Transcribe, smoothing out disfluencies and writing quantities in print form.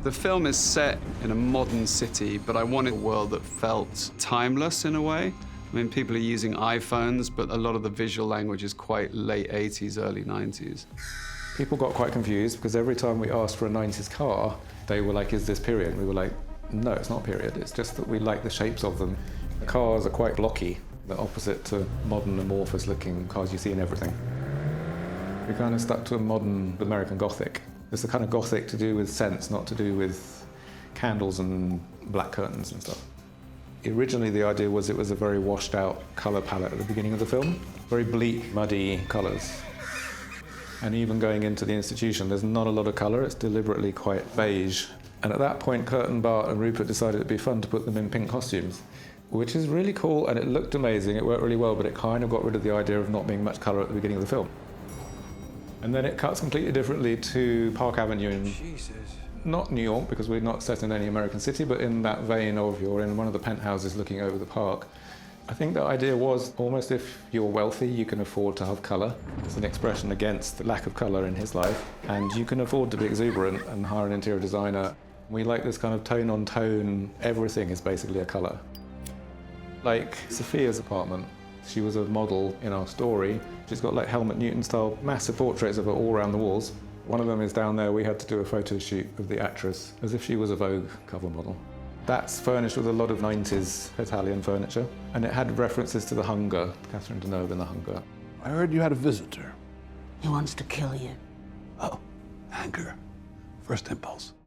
The film is set in a modern city, but I wanted a world that felt timeless in a way. I mean, people are using iPhones, but a lot of the visual language is quite late 80s, early 90s. People got quite confused because every time we asked for a 90s car, they were like, is this period? And we were like, no, it's not period. It's just that we like the shapes of them. The cars are quite blocky, the opposite to modern amorphous looking cars you see in everything. We kind of stuck to a modern American Gothic. It's the kind of Gothic to do with scents, not to do with candles and black curtains and stuff. Originally, the idea was it was a very washed out colour palette at the beginning of the film. Very bleak, muddy colours. And even going into the institution, there's not a lot of colour. It's deliberately quite beige. And at that point, Kurt, Bart and Rupert decided it'd be fun to put them in pink costumes, which is really cool, and it looked amazing. It worked really well, but it kind of got rid of the idea of not being much colour at the beginning of the film. And then it cuts completely differently to Park Avenue in not New York, because we're not set in any American city, but in that vein of you're in one of the penthouses looking over the park. I think the idea was almost if you're wealthy, you can afford to have colour. It's an expression against the lack of colour in his life, and you can afford to be exuberant and hire an interior designer. We like this kind of tone on tone, everything is basically a colour. Like Sophia's apartment. She was a model in our story. She's got like Helmut Newton-style massive portraits of her all around the walls. One of them is down there. We had to do a photo shoot of the actress as if she was a Vogue cover model. That's furnished with a lot of 90s Italian furniture, and it had references to The Hunger, Catherine Deneuve in The Hunger. I heard you had a visitor. He wants to kill you. Oh, anger. First impulse.